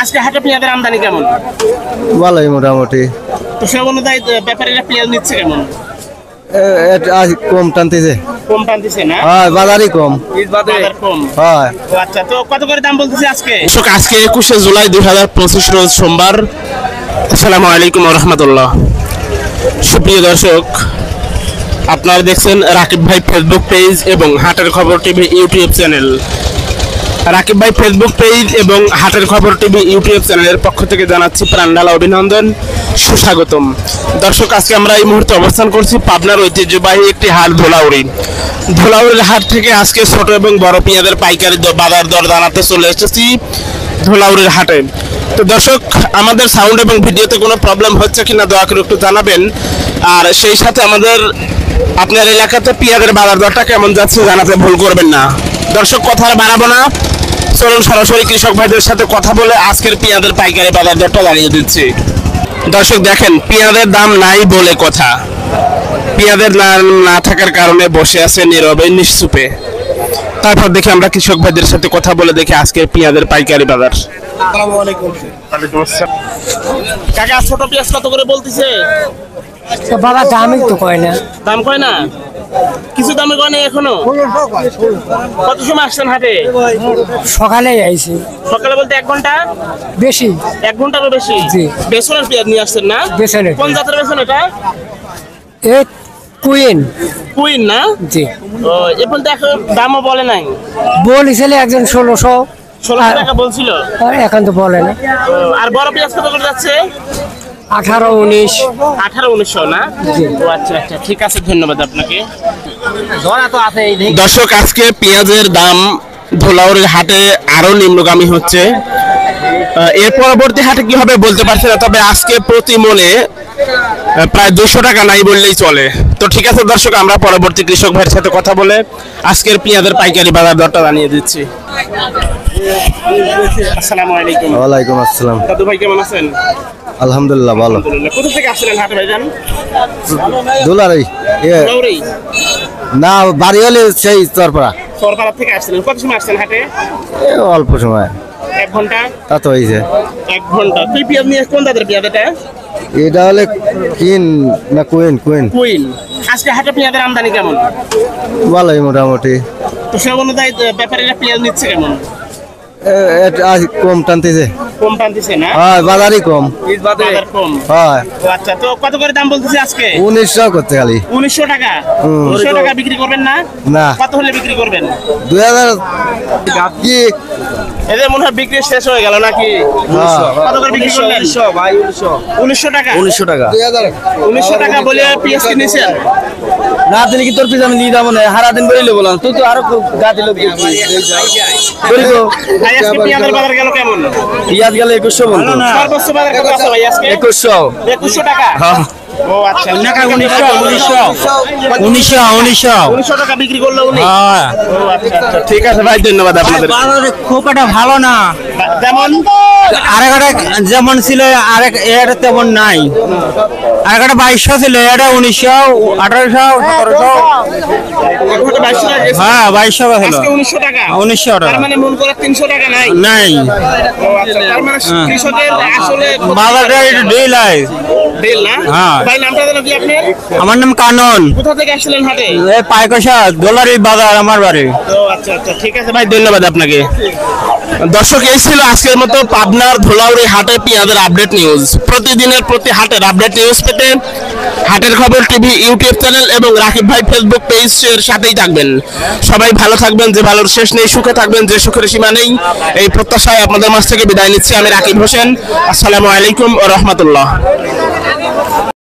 আজকে হাটে পেঁয়াজের আমদানি কেমন? ভালোই মোটামুটি। তো সে অনুযায়ী ব্যাপারীরা পেঁয়াজ নিচ্ছে কেমন? কম টানতেছে। কম টানতেছে না? হ্যাঁ, বাজারই কম। বাজার কম। হয়। আচ্ছা, তো কত করে দাম বলতেছে আজকে? আজকে 21শে জুলাই 2025 রোজ সোমবার। আসসালামু আলাইকুম ওয়া রাহমাতুল্লাহ। সুপ্রিয় দর্শক, আপনারা দেখছেন রাকিব ভাই ফেসবুক পেজ এবং হাটের খবর টিভি ইউটিউব চ্যানেল। রাকিব ভাই ফেসবুক পেজ এবং হাটের খবর টিভি ইউটিউব চ্যানেলের পক্ষ থেকে জানাচ্ছি প্রাণঢালা অভিনন্দন, সুস্বাগতম। দর্শক, আজকে আমরা এই মুহূর্তে অবস্থান করছি পাবনার ঐতিহ্যবাহী একটি হাট ধোলাউড়ির হাট থেকে আজকে ছোট এবং বড় পেঁয়াজের পাইকারি বাজার দর জানাতে চলে এসেছি ধোলাউড়ির হাটে। তো দর্শক, আমাদের সাউন্ড এবং ভিডিওতে কোনো প্রবলেম হচ্ছে কিনা দয়া করে একটু জানাবেন। আর সেই সাথে আপনার এলাকাতে পেঁয়াজের বাজার দরটা কেমন যাচ্ছে জানাতে ভুল করবেন না। দর্শক, কথা আর বাড়াবো না, চলুন সরাসরি কৃষক ভাইদের সাথে কথা বলে আজকের পেঁয়াজের পাইকারি বাজার দরটা জানিয়ে দিচ্ছি। দর্শক দেখেন, পেঁয়াজের দাম নাই বলে কথা। পেঁয়াজের দাম না থাকার কারণে বসে আছে নীরবে নিশ্চুপে। তারপর দেখি আমরা কৃষক ভাইদের সাথে কথা বলে দেখি আজকের পেঁয়াজের পাইকারি বাজার। আসসালামু আলাইকুম। ওয়ালাইকুম আসসালাম। কাকা, ছোট পেঁয়াজ কত করে বলতিছে? বাবা দামই তো কয় না। দাম কয় না? কিছু দামে কয় না এখনো? কত সময় আসছেন হাটে? সকালে আইছি। সকালে বলতে 1 ঘন্টা? বেশি। 1 ঘন্টারও বেশি? জি। বেসনের পেঁয়াজ নিয়ে আসছেন না? বেসনের। কোন জাতের বেসন এটা? এ কুইন। কুইন না? জি। ও, এ পর্যন্ত এখন দামও বলে নাই? বলেছিল একজন 1600। 1600 টাকা বলছিল। আর এখন তো বলে না। আর বড় পেঁয়াজ কত করে যাচ্ছে? 18, 19। 1800 না? জি। ও আচ্ছা আচ্ছা, ঠিক আছে, ধন্যবাদ আপনাকে। দর্শক, আজকে পেঁয়াজের দাম ধোলাউড়ির হাটে আরো নিম্নগামী হচ্ছে। এর পরবর্তী হাটে কি হবে বলতে পারছি না, তবে আজকে প্রতি মনে প্রায় 200 টাকা নাই বললেই চলে। তো ঠিক আছে দর্শক, আমরা পরবর্তী কৃষক ভাইয়ের সাথে কথা বলে আজকের পেঁয়াজের পাইকারি বাজার দরটা জানিয়ে দিচ্ছি। আসসালামু আলাইকুম। ওয়ালাইকুম আসসালাম। দাদু ভাই কেমন আছেন? আলহামদুলিল্লাহ ভালো। আলহামদুলিল্লাহ। কোথা থেকে আসলেন হাটে ভাইজান? দুলারাই ধোলাউড়ি? না, বাড়ি হলে সেই চরপাড়া। সরপাড়া থেকে আসলেন। কত সময় আসছেন হাটে? অল্প সময়। 1 ঘন্টা? তা তো হয়েছে। 1 ঘন্টা। তুই পেঁয়াজ নিয়ে কোন দাদের পেঁয়াজ এটা? এটা হলে কিন না কুইন? কুইন। আজকে হাটে পেঁয়াজের আমদানি কেমন? ভালোই মোটামুটি। তো সে অনুযায়ী ব্যাপারীরা পেঁয়াজ নিচ্ছে কেমন? কম টানতেছে। কম টানতেছে না? হয়, বাজারই কম। বাজার কম। হয়। ও আচ্ছা, তো কত করে দাম বলতেছে আজকে? 1900 করতে খালি। 1900 টাকা? 1900 টাকা বিক্রি করবেন না? না। কত হলে বিক্রি করবেন? 2000 কি? এদের মনে হয় বিক্রি শেষ হয়ে গেল নাকি? কত করে বিক্রি করলেন? 1900 টাকা? 1900 টাকা। 1900 টাকা বলে পেঁয়াজ কিনেছেন? না দিলে কি তোর পিস আমি দিয়ে যাবো না, হারা দিন বইলে বললাম তুই তো আরো গাদি লোক ভাই, আজকে পেঁয়াজের বাজার গেল কেমন? পিঁয়াজ গেলে 2100 বলতো। সর্বোচ্চ বাজার কত আছে ভাই আজকে? 2100। 2100 টাকা? ও আচ্ছা। 1900 টাকা বিক্রি করলো উনি? ও আচ্ছা আচ্ছা, ঠিক আছে ভাই, ধন্যবাদ আপনাদের। খুব একটা ভালো না। যেমন আরেকটা যেমন ছিল আরেক এটা তেমন নাই। আরেকটা 2200 ছিল, এটা 1900, 1800, 1700। হ্যাঁ, 2200 ছিল। আজকে 1900 টাকা? 1900 টাকা। তার মানে মন করে 300 টাকা নাই? নাই। ও আচ্ছা, তার মানে কৃষকের আসলে বাজারটা একটু ডিল হয়। ডিল না? হ্যাঁ। ভাই, নামটা জানো কি আপনার? আমার নাম কানন। কোথা থেকে আসলেন হাটে? এই পাইকশা দোলারি বাজার আমার বাড়ি। ও আচ্ছা আচ্ছা, ঠিক আছে ভাই, ধন্যবাদ আপনাকে। দর্শক, এই ছিল আজকের মতো পাবনার ধোলাউড়ি হাটে পেঁয়াজের আপডেট নিউজ। প্রতিদিনের প্রতি হাটের আপডেট নিউজ পেতে হাটের খবর টিভি ইউটিউব চ্যানেল এবং রাকিব ভাই ফেসবুক পেজের সাথেই থাকবেন। সবাই ভালো থাকবেন, যে ভালোর শেষ নেই, সুখে থাকবেন, যে সুখের সীমা নেই, এই প্রত্যাশায় আপনাদের মাঝ থেকে বিদায় নিচ্ছি আমি রাকিব হোসেন। আসসালামু আলাইকুম ওয়া রাহমাতুল্লাহ।